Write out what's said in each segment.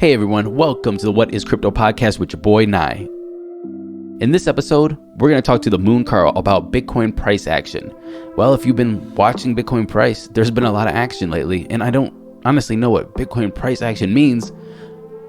Hey everyone, welcome to the What is Crypto podcast with your boy Nye. In this episode, we're going to talk to the Moon Carl about Bitcoin price action. Well, if you've been watching Bitcoin price, there's been a lot of action lately, and I don't honestly know what Bitcoin price action means,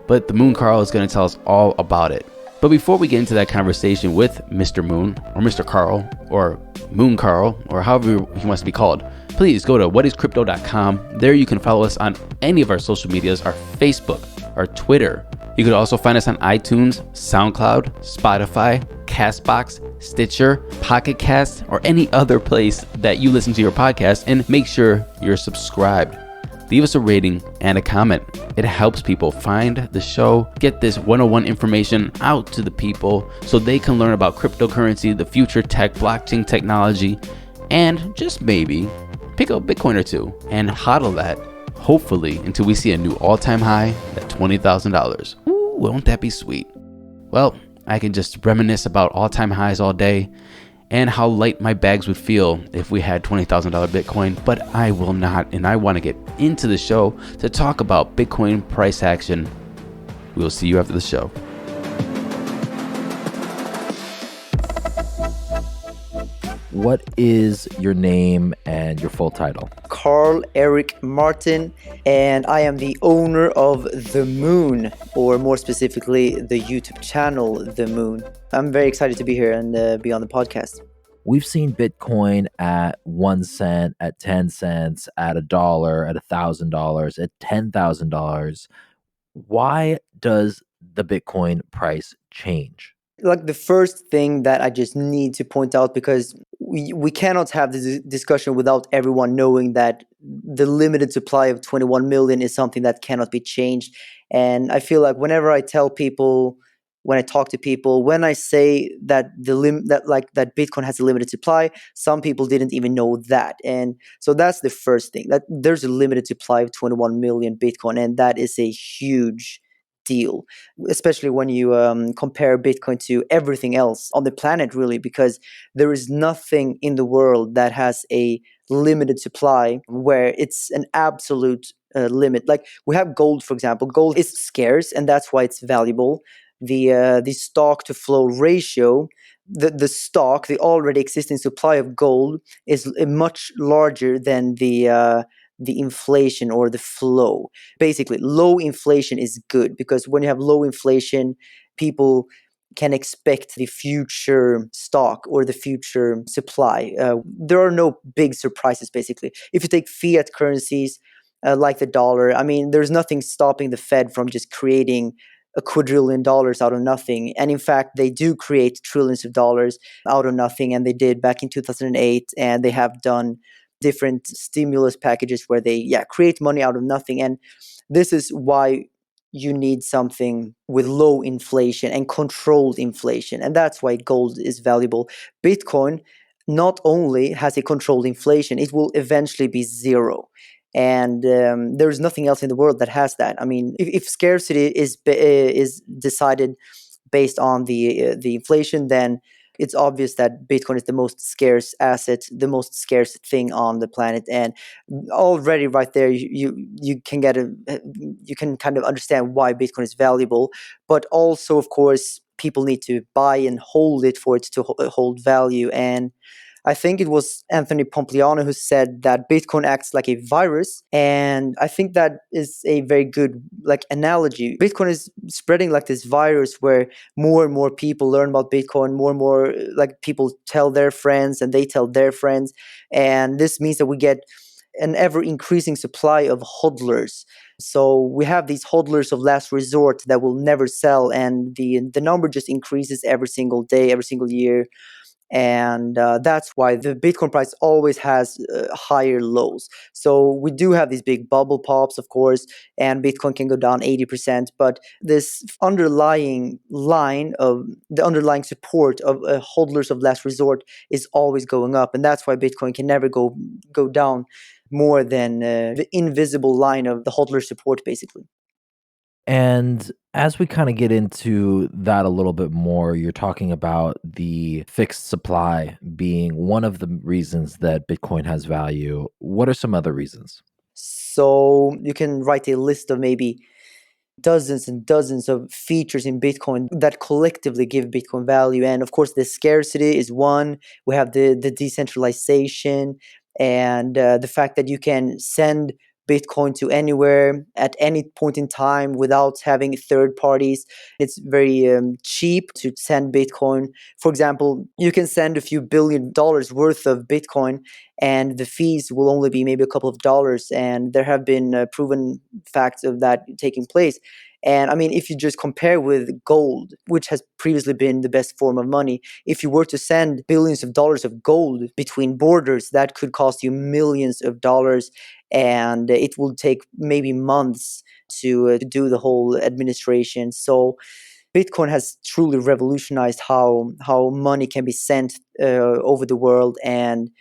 but the Moon Carl is going to tell us all about it. But before we get into that conversation with Mr. Moon, or Mr. Carl, or Moon Carl, or however he wants to be called, please go to whatiscrypto.com. There you can follow us on any of our social medias, our Facebook, our Twitter. You could also find us on iTunes, SoundCloud, Spotify, Castbox, Stitcher, Pocket Cast, or any other place that you listen to your podcast, and make sure you're subscribed. Leave us a rating and a comment. It helps people find the show, get this 101 information out to the people so they can learn about cryptocurrency, the future tech, blockchain technology, and just maybe pick up Bitcoin or two and hodl that, hopefully, until we see a new all-time high at $20,000. Ooh, won't that be sweet? Well, I can just reminisce about all-time highs all day and how light my bags would feel if we had $20,000 Bitcoin, but I will not, and I want to get into the show to talk about Bitcoin price action. We'll see you after the show. What is your name and your full title? Carl Eric Martin, and I am the owner of The Moon, or more specifically, the YouTube channel The Moon. I'm very excited to be here and be on the podcast. We've seen Bitcoin at 1 cent, at 10 cents, at $1, at $1,000, at $10,000. Why does the Bitcoin price change? Like the first thing that I just need to point out, because we cannot have this discussion without everyone knowing that the limited supply of 21 million is something that cannot be changed. And I feel like whenever I tell people, when I talk to people, when I say that that Bitcoin has a limited supply, some people didn't even know that. And so that's the first thing, that there's a limited supply of 21 million Bitcoin, and that is a huge deal, especially when you compare Bitcoin to everything else on the planet, really, because there is nothing in the world that has a limited supply where it's an absolute limit. Like we have gold, for example. Gold is scarce, and that's why it's valuable. The stock to flow ratio, the already existing supply of gold is much larger than the inflation or the flow. Basically, low inflation is good, because when you have low inflation, people can expect the future stock or the future supply. There are no big surprises, basically. If you take fiat currencies like the dollar, I mean, there's nothing stopping the Fed from just creating $1 quadrillion out of nothing. And in fact, they do create trillions of dollars out of nothing, and they did back in 2008, and they have done different stimulus packages where they create money out of nothing. And this is why you need something with low inflation and controlled inflation, and that's why gold is valuable. Bitcoin not only has a controlled inflation, it will eventually be zero. And there's nothing else in the world that has that. I mean, if scarcity is decided based on the inflation, then it's obvious that Bitcoin is the most scarce asset, the most scarce thing on the planet. And already right there, you can kind of understand why Bitcoin is valuable. But also, of course, people need to buy and hold it for it to hold value. And I think it was Anthony Pompliano who said that Bitcoin acts like a virus, and I think that is a very good analogy. Bitcoin is spreading like this virus where more and more people learn about Bitcoin, more and more people tell their friends and they tell their friends, and this means that we get an ever increasing supply of hodlers. So we have these hodlers of last resort that will never sell, and the number just increases every single day, every single year. And that's why the Bitcoin price always has higher lows. So we do have these big bubble pops, of course, and Bitcoin can go down 80%. But this underlying support of hodlers of last resort is always going up, and that's why Bitcoin can never go down more than the invisible line of the hodler support, basically. And as we kind of get into that a little bit more, you're talking about the fixed supply being one of the reasons that Bitcoin has value. What are some other reasons? So you can write a list of maybe dozens and dozens of features in Bitcoin that collectively give Bitcoin value. And of course, the scarcity is one. We have the decentralization and the fact that you can send Bitcoin to anywhere at any point in time without having third parties. It's very cheap to send Bitcoin. For example, you can send a few $1 billion worth of Bitcoin and the fees will only be maybe a couple of dollars. And there have been proven facts of that taking place. And I mean, if you just compare with gold, which has previously been the best form of money, if you were to send billions of dollars of gold between borders, that could cost you millions of dollars. And it will take maybe months to do the whole administration. So Bitcoin has truly revolutionized how money can be sent over the world. And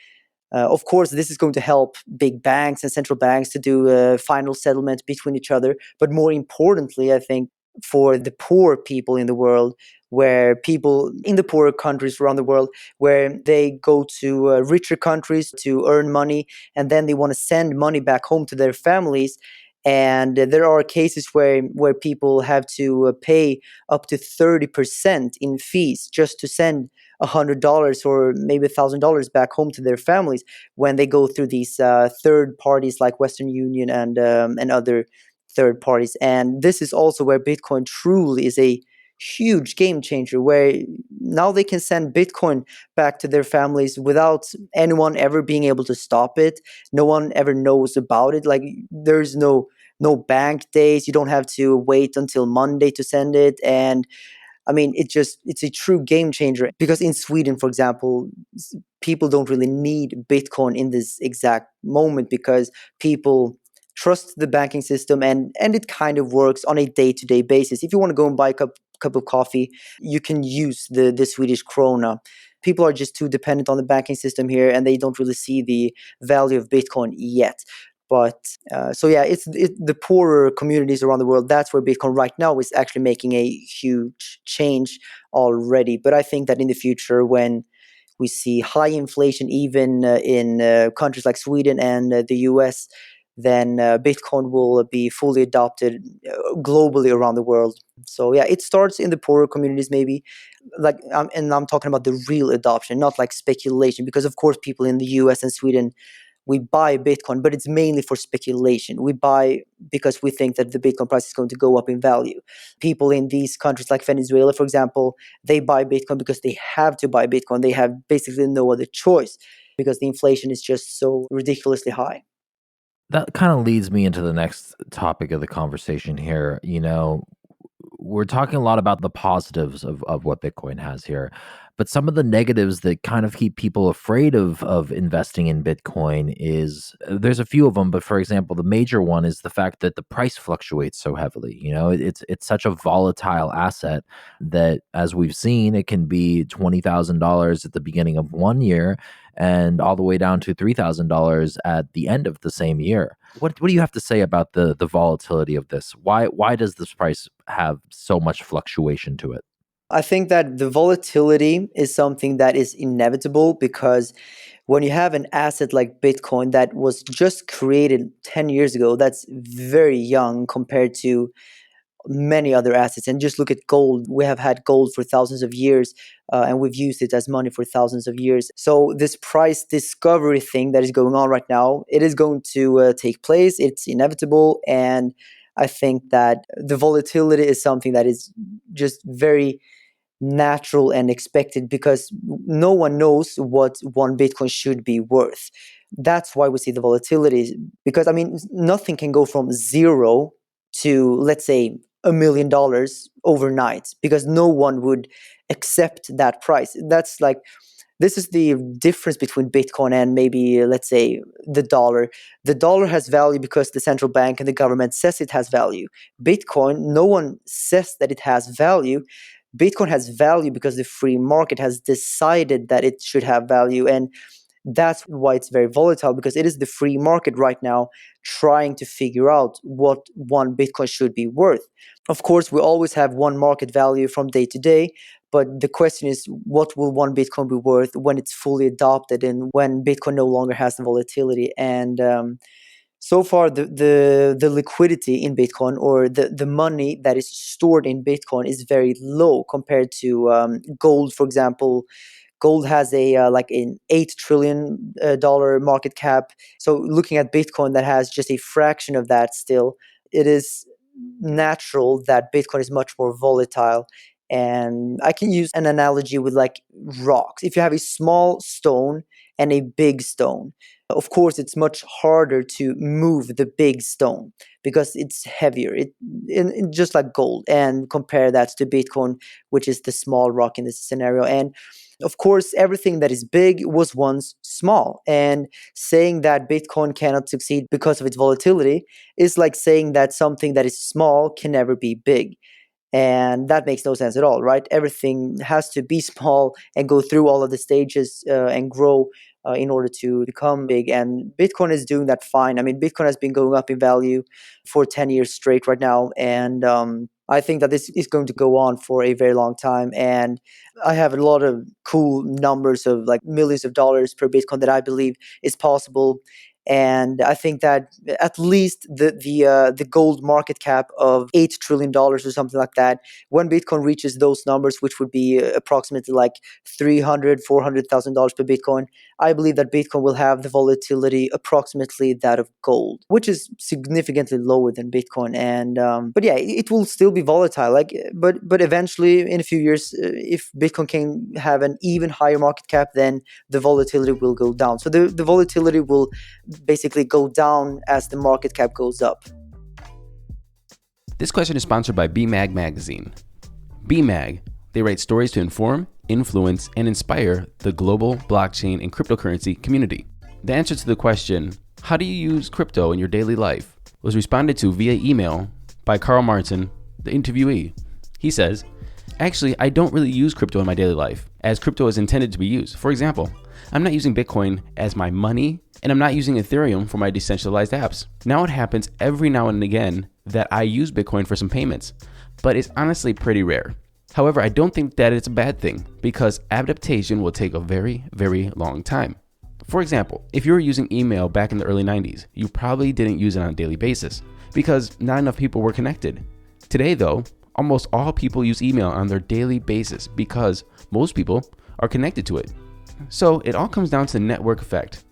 of course, this is going to help big banks and central banks to do final settlement between each other. But more importantly, I think for the poor people in the world, where people in the poorer countries around the world, where they go to richer countries to earn money, and then they want to send money back home to their families. And there are cases where people have to pay up to 30% in fees just to send $100 or maybe $1,000 back home to their families when they go through these third parties like Western Union and other third parties. And this is also where Bitcoin truly is a huge game changer, where now they can send Bitcoin back to their families without anyone ever being able to stop it. No one ever knows about it. Like there's no bank days. You don't have to wait until Monday to send it. And I mean, it's a true game changer because in Sweden, for example, people don't really need Bitcoin in this exact moment because people trust the banking system and it kind of works on a day-to-day basis. If you want to go and buy a cup of coffee, you can use the Swedish krona. People are just too dependent on the banking system here and they don't really see the value of Bitcoin yet. But so yeah, it's the poorer communities around the world. That's where Bitcoin right now is actually making a huge change already. But I think that in the future, when we see high inflation, even in countries like Sweden and the US, then Bitcoin will be fully adopted globally around the world. So yeah, it starts in the poorer communities, maybe, like, and I'm talking about the real adoption, not like speculation, because of course people in the US and Sweden, we buy Bitcoin, but it's mainly for speculation. We buy because we think that the Bitcoin price is going to go up in value. People in these countries like Venezuela, for example, they buy Bitcoin because they have to buy Bitcoin. They have basically no other choice because the inflation is just so ridiculously high. That kind of leads me into the next topic of the conversation here. We're talking a lot about the positives of what Bitcoin has here, but some of the negatives that kind of keep people afraid of investing in Bitcoin is there's a few of them, but for example, the major one is the fact that the price fluctuates so heavily. It's such a volatile asset that, as we've seen, it can be $20,000 at the beginning of one year and all the way down to $3,000 at the end of the same year. What do you have to say about the volatility of this? Why does this price have so much fluctuation to it? I think that the volatility is something that is inevitable because when you have an asset like Bitcoin that was just created 10 years ago, that's very young compared to many other assets. And just look at gold. We have had gold for thousands of years, and we've used it as money for thousands of years. So this price discovery thing that is going on right now, it is going to take place. It's inevitable, and I think that the volatility is something that is just very natural and expected because no one knows what one Bitcoin should be worth. That's why we see the volatility, because I mean, nothing can go from zero to, let's say, $1 million overnight because no one would accept that price. That's like, this is the difference between Bitcoin and maybe, let's say, the dollar. The dollar has value because the central bank and the government says it has value. Bitcoin, no one says that it has value. Bitcoin has value because the free market has decided that it should have value. And that's why it's very volatile, because it is the free market right now trying to figure out what one Bitcoin should be worth. Of course, we always have one market value from day to day, but the question is, what will one Bitcoin be worth when it's fully adopted and when Bitcoin no longer has the volatility? And So far, the liquidity in Bitcoin, or the money that is stored in Bitcoin, is very low compared to gold, for example. Gold has a like an $8 trillion market cap. So looking at Bitcoin, that has just a fraction of that still, it is natural that Bitcoin is much more volatile. And I can use an analogy with like rocks. If you have a small stone and a big stone, of course it's much harder to move the big stone because it's heavier, just like gold. And compare that to Bitcoin, which is the small rock in this scenario. And of course, everything that is big was once small. And saying that Bitcoin cannot succeed because of its volatility is like saying that something that is small can never be big. And that makes no sense at all, right? Everything has to be small and go through all of the stages and grow in order to become big. And Bitcoin is doing that fine. I mean, Bitcoin has been going up in value for 10 years straight right now. And I think that this is going to go on for a very long time. And I have a lot of cool numbers of like millions of dollars per Bitcoin that I believe is possible. And I think that at least the gold market cap of $8 trillion or something like that, when Bitcoin reaches those numbers, which would be approximately like $300,000-$400,000 per Bitcoin, I believe that Bitcoin will have the volatility approximately that of gold, which is significantly lower than Bitcoin. And but yeah, it will still be volatile. Like, but eventually, in a few years, if Bitcoin can have an even higher market cap, then the volatility will go down. So the volatility will basically go down as the market cap goes up. This question is sponsored by BMag magazine. BMag, they write stories to inform, influence, and inspire the global blockchain and cryptocurrency community. The answer to the question, how do you use crypto in your daily life, was responded to via email by Carl Martin, the interviewee. He says, actually, I don't really use crypto in my daily life, as crypto is intended to be used. For example, I'm not using Bitcoin as my money, and I'm not using Ethereum for my decentralized apps. Now it happens every now and again that I use Bitcoin for some payments, but it's honestly pretty rare. However, I don't think that it's a bad thing because adaptation will take a very, very long time. For example, if you were using email back in the early 90s, you probably didn't use it on a daily basis because not enough people were connected. Today though, almost all people use email on their daily basis because most people are connected to it. So it all comes down to the network effect.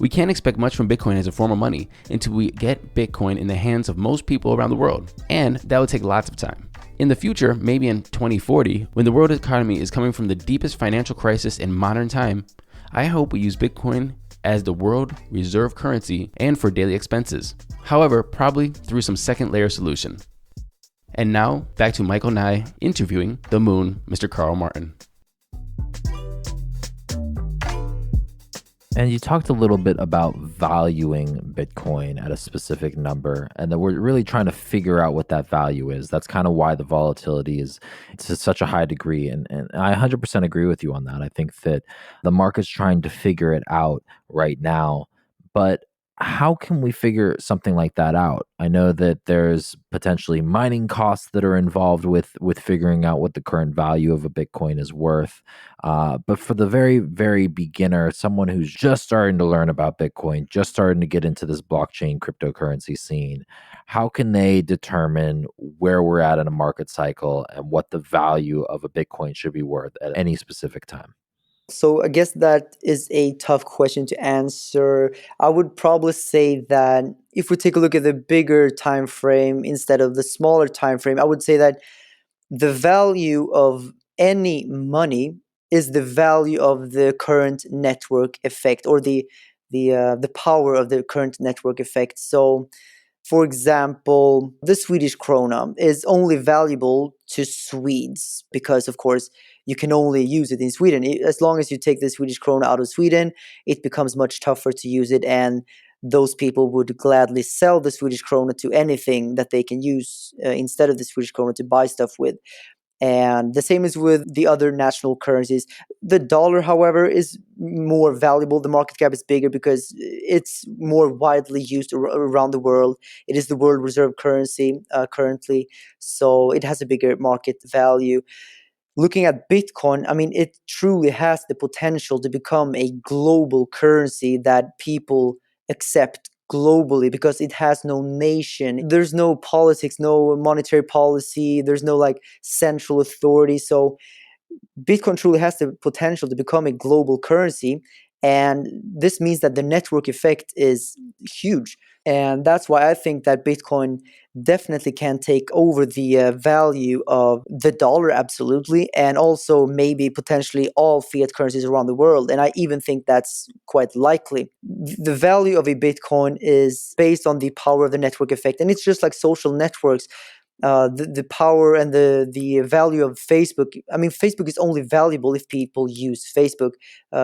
We can't expect much from Bitcoin as a form of money until we get Bitcoin in the hands of most people around the world, and that will take lots of time. In the future, maybe in 2040, when the world economy is coming from the deepest financial crisis in modern time, I hope we use Bitcoin as the world reserve currency and for daily expenses. However, probably through some second layer solution. And now, back to Mrmichaelnye interviewing the moon, Mr. Carl Martin. And you talked a little bit about valuing Bitcoin at a specific number, and that we're really trying to figure out what that value is. That's kind of why the volatility is to such a high degree. And I 100% agree with you on that. I think that the market's trying to figure it out right now. But how can we figure something like that out? I know that there's potentially mining costs that are involved with figuring out what the current value of a Bitcoin is worth. But for the very, very beginner, someone who's just starting to learn about Bitcoin, just starting to get into this blockchain cryptocurrency scene, how can they determine where we're at in a market cycle and what the value of a Bitcoin should be worth at any specific time? So I guess that is a tough question to answer. I would probably say that if we take a look at the bigger time frame instead of the smaller time frame, I would say that the value of any money is the value of the current network effect, or the power of the current network effect. So for example, the Swedish krona is only valuable to Swedes because, of course, you can only use it in Sweden. As long as you take the Swedish krona out of Sweden, it becomes much tougher to use it, and those people would gladly sell the Swedish krona to anything that they can use instead of the Swedish krona to buy stuff with. And the same is with the other national currencies. The dollar, however, is more valuable. The market cap is bigger because it's more widely used around the world. It is the world reserve currency currently, so it has a bigger market value. Looking at Bitcoin, I mean, it truly has the potential to become a global currency that people accept globally because it has no nation. There's no politics, no monetary policy, there's no like central authority. So Bitcoin truly has the potential to become a global currency. And this means that the network effect is huge. And that's why I think that Bitcoin definitely can take over the value of the dollar, absolutely, and also maybe potentially all fiat currencies around the world. And I even think that's quite likely. The value of a Bitcoin is based on the power of the network effect. And it's just like social networks. The power and the value of Facebook. I mean, Facebook is only valuable if people use Facebook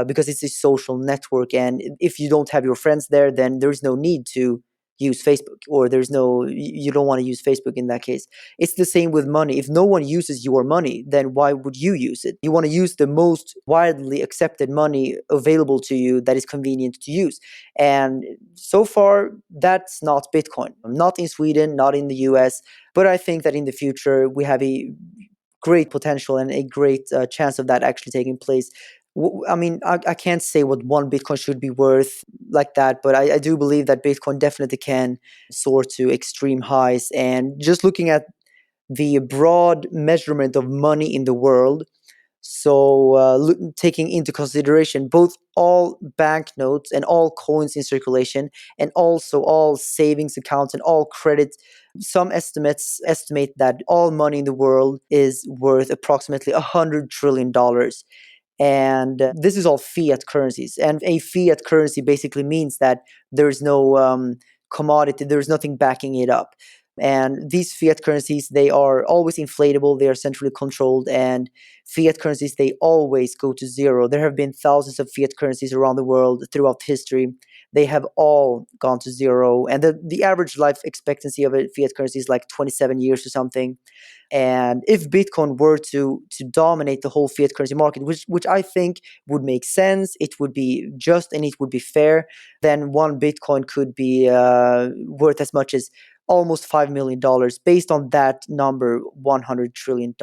because it's a social network, and if you don't have your friends there, then there's no need to use Facebook, or there's no you don't want to use Facebook in that case. It's the same with money. If no one uses your money, then why would you use it? You want to use the most widely accepted money available to you that is convenient to use. And so far, that's not Bitcoin. Not in Sweden, not in the US. But I think that in the future, we have a great potential and a great chance of that actually taking place. I mean, I can't say what one Bitcoin should be worth like that, but I do believe that Bitcoin definitely can soar to extreme highs. And just looking at the broad measurement of money in the world, so, taking into consideration both all banknotes and all coins in circulation, and also all savings accounts and all credit, some estimates estimate that all money in the world is worth approximately $100 trillion. And this is all fiat currencies. And a fiat currency basically means that there's no commodity, there's nothing backing it up. And these fiat currencies, they are always inflatable, they are centrally controlled, and fiat currencies, they always go to zero. There have been thousands of fiat currencies around the world throughout history. They have all gone to zero. And the average life expectancy of a fiat currency is like 27 years or something. And if Bitcoin were to dominate the whole fiat currency market, which I think would make sense, it would be just and it would be fair, then one Bitcoin could be worth as much as almost $5 million based on that number, $100 trillion.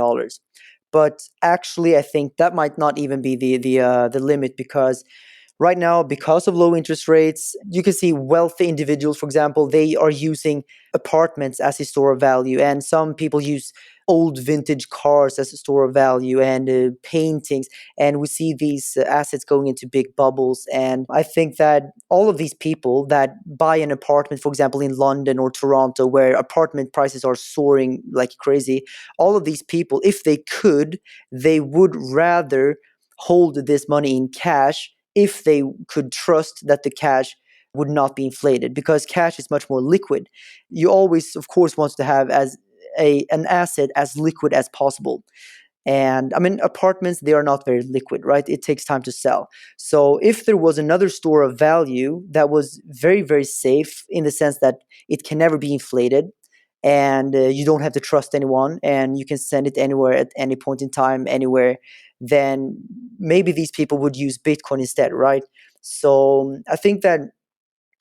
But actually, I think that might not even be the limit, because right now, because of low interest rates, you can see wealthy individuals, for example, they are using apartments as a store of value, and some people use old vintage cars as a store of value, and paintings, and we see these assets going into big bubbles. And I think that all of these people that buy an apartment, for example, in London or Toronto, where apartment prices are soaring like crazy, all of these people, if they could, they would rather hold this money in cash if they could trust that the cash would not be inflated, because cash is much more liquid. You always, of course, want to have as an asset as liquid as possible. And I mean, apartments, they are not very liquid, right? It takes time to sell. So if there was another store of value that was very, very safe in the sense that it can never be inflated, and you don't have to trust anyone, and you can send it anywhere at any point in time, anywhere, then maybe these people would use Bitcoin instead, right? So I think that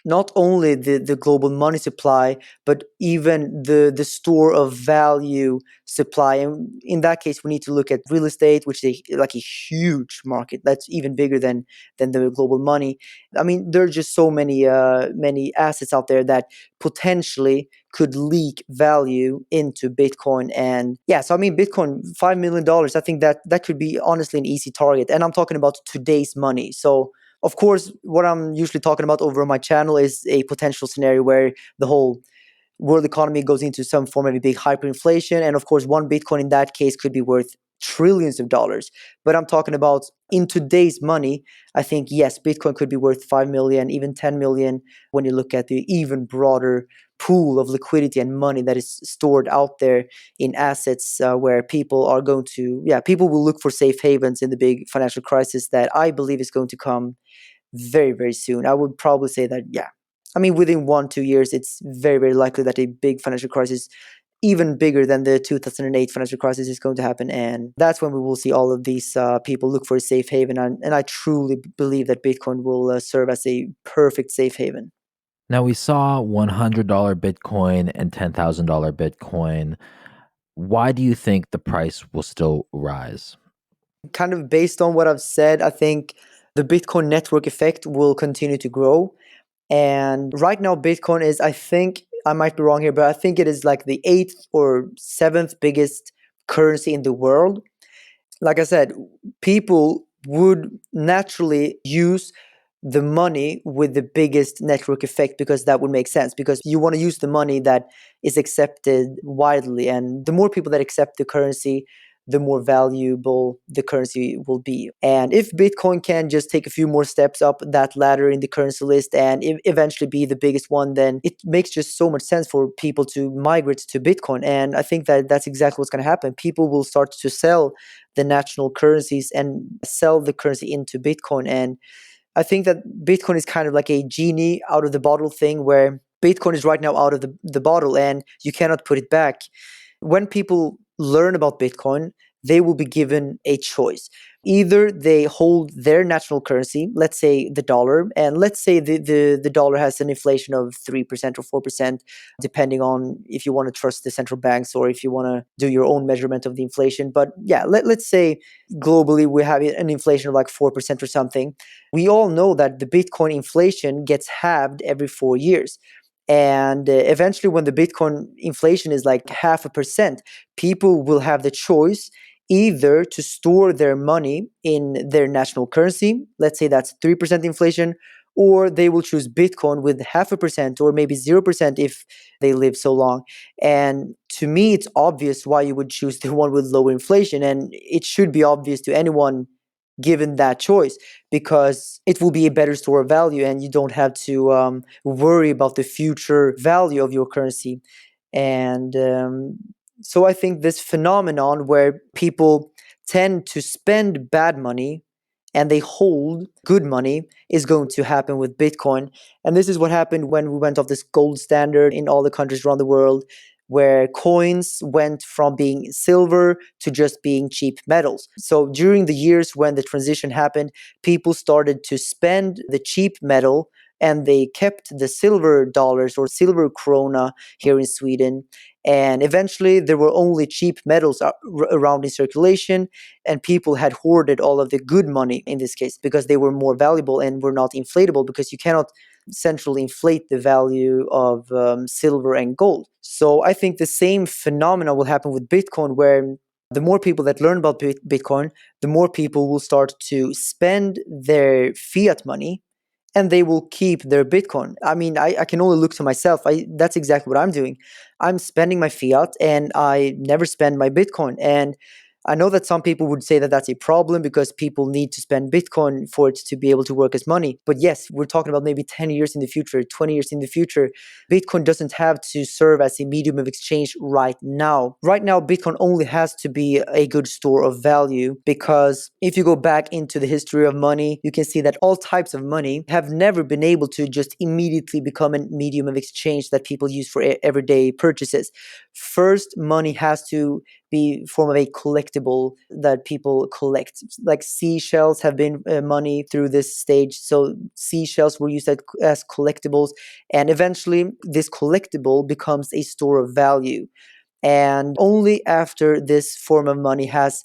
not only the global money supply, but even the store of value supply. And in that case, we need to look at real estate, which is like a huge market that's even bigger than the global money. I mean, there are just so many assets out there that potentially could leak value into Bitcoin. And yeah, so I mean, Bitcoin, $5 million, I think that could be honestly an easy target. And I'm talking about today's money. So of course, what I'm usually talking about over on my channel is a potential scenario where the whole world economy goes into some form of a big hyperinflation. And of course, one Bitcoin in that case could be worth trillions of dollars. But I'm talking about in today's money, I think, yes, Bitcoin could be worth 5 million, even 10 million, when you look at the even broader pool of liquidity and money that is stored out there in assets, where people are going to, yeah, people will look for safe havens in the big financial crisis that I believe is going to come very, very soon. I would probably say that, yeah. I mean, within 1-2 years, it's very, very likely that a big financial crisis, even bigger than the 2008 financial crisis, is going to happen. And that's when we will see all of these people look for a safe haven. And I truly believe that Bitcoin will serve as a perfect safe haven. Now, we saw $100 Bitcoin and $10,000 Bitcoin. Why do you think the price will still rise? Kind of based on what I've said, I think the Bitcoin network effect will continue to grow. And right now, Bitcoin is, I think, I might be wrong here, but I think it is like the 8th or 7th biggest currency in the world. Like I said, people would naturally use the money with the biggest network effect because that would make sense, because you want to use the money that is accepted widely, and the more people that accept the currency, the more valuable the currency will be. And if Bitcoin can just take a few more steps up that ladder in the currency list and eventually be the biggest one, then it makes just so much sense for people to migrate to Bitcoin. And I think that that's exactly what's going to happen. People will start to sell the national currencies and sell the currency into Bitcoin. And I think that Bitcoin is kind of like a genie out of the bottle thing, where Bitcoin is right now out of the bottle and you cannot put it back. When people learn about Bitcoin, they will be given a choice. Either they hold their national currency, let's say the dollar, and let's say the dollar has an inflation of 3% or 4%, depending on if you want to trust the central banks or if you want to do your own measurement of the inflation. But yeah, let's say globally we have an inflation of like 4% or something. We all know that the Bitcoin inflation gets halved every 4 years. And eventually, when the Bitcoin inflation is like 0.5%, people will have the choice either to store their money in their national currency, let's say that's 3% inflation, or they will choose Bitcoin with 0.5% or maybe 0% if they live so long. And to me, it's obvious why you would choose the one with lower inflation. And it should be obvious to anyone given that choice, because it will be a better store of value and you don't have to worry about the future value of your currency. And so I think this phenomenon where people tend to spend bad money and they hold good money is going to happen with Bitcoin. And this is what happened when we went off this gold standard in all the countries around the world, where coins went from being silver to just being cheap metals. So during the years when the transition happened, people started to spend the cheap metal and they kept the silver dollars or silver krona here in Sweden. And eventually there were only cheap metals around in circulation, and people had hoarded all of the good money in this case because they were more valuable and were not inflatable, because you cannot centrally inflate the value of silver and gold. So I think the same phenomena will happen with Bitcoin, where the more people that learn about Bitcoin, the more people will start to spend their fiat money and they will keep their Bitcoin. I mean, I can only look to myself. That's exactly what I'm doing. I'm spending my fiat and I never spend my Bitcoin. And I know that some people would say that that's a problem because people need to spend Bitcoin for it to be able to work as money. But yes, we're talking about maybe 10 years in the future, 20 years in the future. Bitcoin doesn't have to serve as a medium of exchange right now. Right now, Bitcoin only has to be a good store of value, because if you go back into the history of money, you can see that all types of money have never been able to just immediately become a medium of exchange that people use for everyday purchases. First, money has to be form of a collectible that people collect. Like seashells have been money through this stage. So seashells were used as collectibles, and eventually this collectible becomes a store of value. And only after this form of money has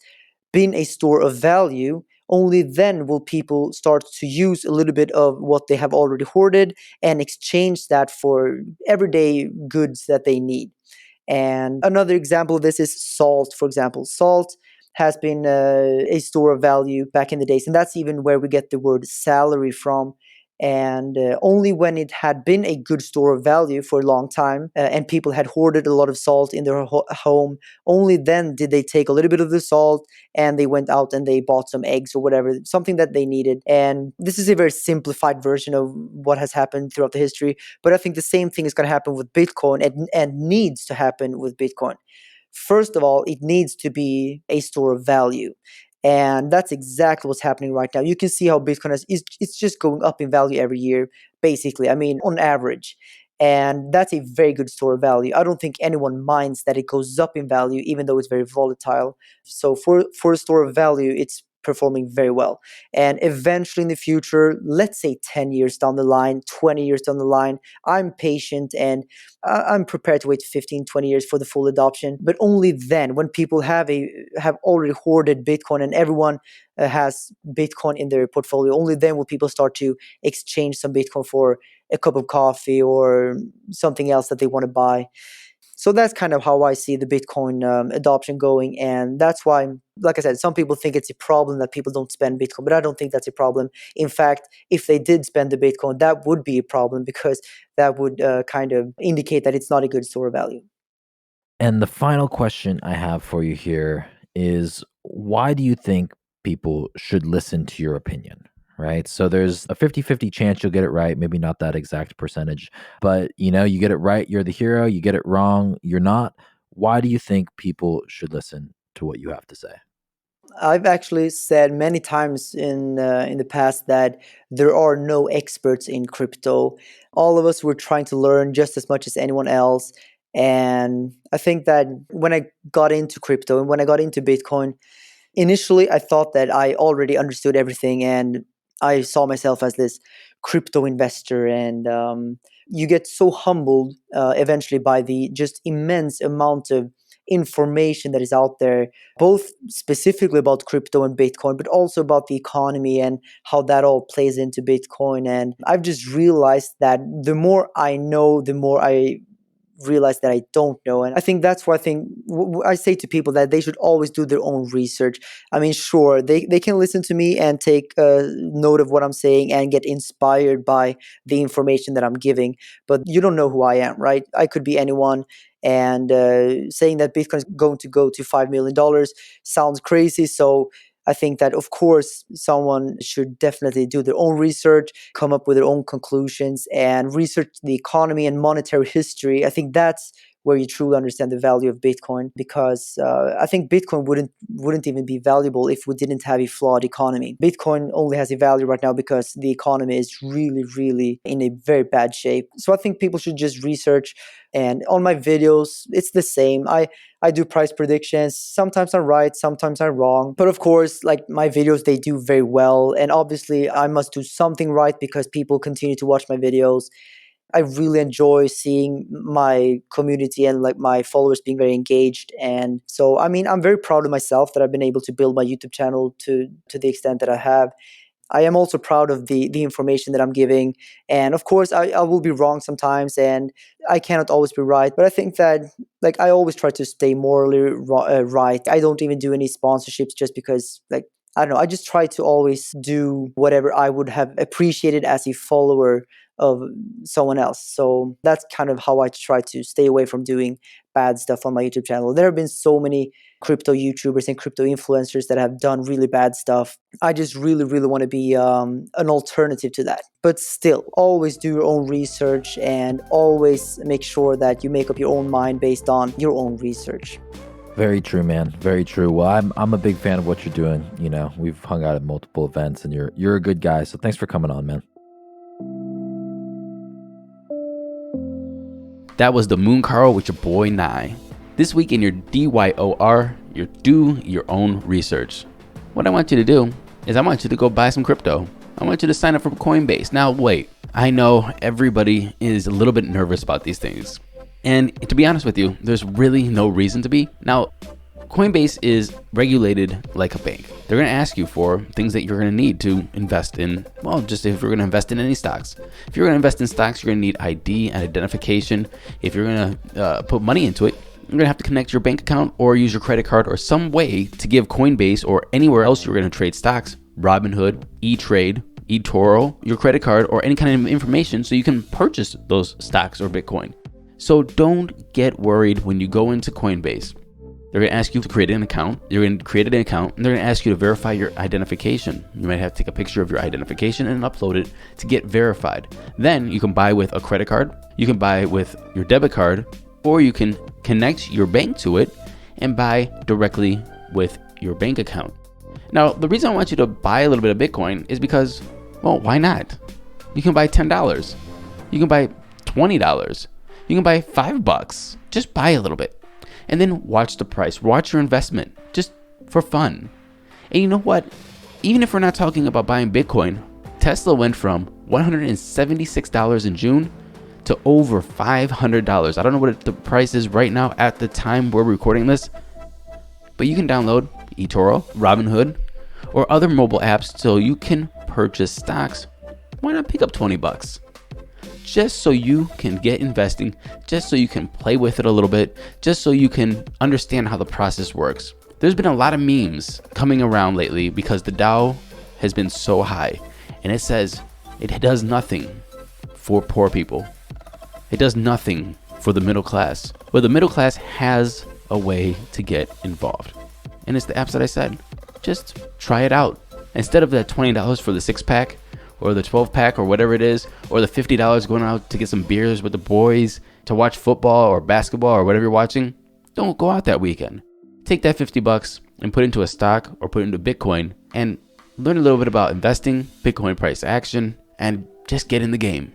been a store of value, only then will people start to use a little bit of what they have already hoarded and exchange that for everyday goods that they need. And another example of this is salt, for example. Salt has been a store of value back in the days, and that's even where we get the word salary from. And only when it had been a good store of value for a long time and people had hoarded a lot of salt in their home, only then did they take a little bit of the salt and they went out and they bought some eggs or whatever, something that they needed. And this is a very simplified version of what has happened throughout the history. But I think the same thing is going to happen with Bitcoin, and needs to happen with Bitcoin. First of all, it needs to be a store of value. And that's exactly what's happening right now. You can see how Bitcoin it's just going up in value every year, basically. I mean, on average. And that's a very good store of value. I don't think anyone minds that it goes up in value, even though it's very volatile. So for a store of value, it's performing very well. And eventually in the future, let's say 10 years down the line, 20 years down the line, I'm patient and I'm prepared to wait 15, 20 years for the full adoption. But only then, when people have already hoarded Bitcoin and everyone has Bitcoin in their portfolio, only then will people start to exchange some Bitcoin for a cup of coffee or something else that they want to buy. So that's kind of how I see the Bitcoin adoption going. And that's why, like I said, some people think it's a problem that people don't spend Bitcoin, but I don't think that's a problem. In fact, if they did spend the Bitcoin, that would be a problem, because that would kind of indicate that it's not a good store of value. And the final question I have for you here is, why do you think people should listen to your opinion? Right. So there's a 50-50 chance you'll get it right. Maybe not that exact percentage, but you get it right, you're the hero. You get it wrong, you're not. Why do you think people should listen to what you have to say? I've actually said many times in the past that there are no experts in crypto. All of us were trying to learn just as much as anyone else. And I think that when I got into crypto and when I got into Bitcoin, initially I thought that I already understood everything, and I saw myself as this crypto investor. And you get so humbled eventually by the just immense amount of information that is out there, both specifically about crypto and Bitcoin, but also about the economy and how that all plays into Bitcoin. And I've just realized that the more I know, the more I realize that I don't know. And I think that's why I say to people that they should always do their own research. I mean, sure, they can listen to me and take note of what I'm saying and get inspired by the information that I'm giving, but you don't know who I am, right? I could be anyone. And saying that Bitcoin is going to go to $5 million sounds crazy. So I think that, of course, someone should definitely do their own research, come up with their own conclusions, and research the economy and monetary history. I think that's where you truly understand the value of Bitcoin, because I think Bitcoin wouldn't even be valuable if we didn't have a flawed economy. Bitcoin only has a value right now because the economy is really, really in a very bad shape. So I think people should just research. And on my videos, it's the same. I do price predictions. Sometimes I'm right, sometimes I'm wrong. But of course, like my videos, they do very well. And obviously, I must do something right because people continue to watch my videos. I really enjoy seeing my community and like my followers being very engaged. And so, I mean, I'm very proud of myself that I've been able to build my YouTube channel to the extent that I have. I am also proud of the information that I'm giving. And of course, I will be wrong sometimes, and I cannot always be right. But I think that, like, I always try to stay morally right. I don't even do any sponsorships just because, like, I don't know. I just try to always do whatever I would have appreciated as a follower of someone else. So that's kind of how I try to stay away from doing bad stuff on my YouTube channel. There have been so many crypto YouTubers and crypto influencers that have done really bad stuff. I just really, really want to be an alternative to that. But still, always do your own research and always make sure that you make up your own mind based on your own research. Very true, man. Very true. Well, I'm a big fan of what you're doing. We've hung out at multiple events, and you're a good guy. So thanks for coming on, man. That was the Moon Carl with your boy Nye. This week in your DYOR, you do your own research. What I want you to do is I want you to go buy some crypto. I want you to sign up for Coinbase. Now, wait, I know everybody is a little bit nervous about these things. And to be honest with you, there's really no reason to be. Now, Coinbase is regulated like a bank. They're going to ask you for things that you're going to need to invest in. Well, just if you're going to invest in any stocks. If you're going to invest in stocks, you're going to need ID and identification. If you're going to put money into it, you're going to have to connect your bank account or use your credit card or some way to give Coinbase or anywhere else you're going to trade stocks, Robinhood, E-Trade, eToro, your credit card or any kind of information so you can purchase those stocks or Bitcoin. So don't get worried when you go into Coinbase. They're going to ask you to create an account. You're going to create an account, and they're going to ask you to verify your identification. You might have to take a picture of your identification and upload it to get verified. Then you can buy with a credit card, you can buy with your debit card, or you can connect your bank to it and buy directly with your bank account. Now, the reason I want you to buy a little bit of Bitcoin is because, well, why not? You can buy $10. You can buy $20. You can buy $5. Just buy a little bit. And then watch the price. Watch your investment. Just for fun. And you know what? Even if we're not talking about buying Bitcoin, Tesla went from $176 in June to over $500. I don't know what the price is right now at the time we're recording this, but you can download eToro, Robinhood, or other mobile apps so you can purchase stocks. Why not pick up $20? just so you can get investing, just so you can play with it a little bit, just so you can understand how the process works. There's been a lot of memes coming around lately because the Dow has been so high, and it says it does nothing for poor people. It does nothing for the middle class. Well, the middle class has a way to get involved, and it's the apps that I said. Just try it out. Instead of that $20 for the 6-pack or the 12-pack or whatever it is, or the $50 going out to get some beers with the boys, to watch football or basketball or whatever you're watching, don't go out that weekend. Take that $50 and put it into a stock or put it into Bitcoin and learn a little bit about investing, Bitcoin price action, and just get in the game.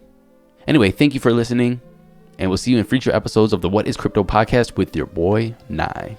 Anyway, thank you for listening, and we'll see you in future episodes of the What is Crypto podcast with your boy, Nye.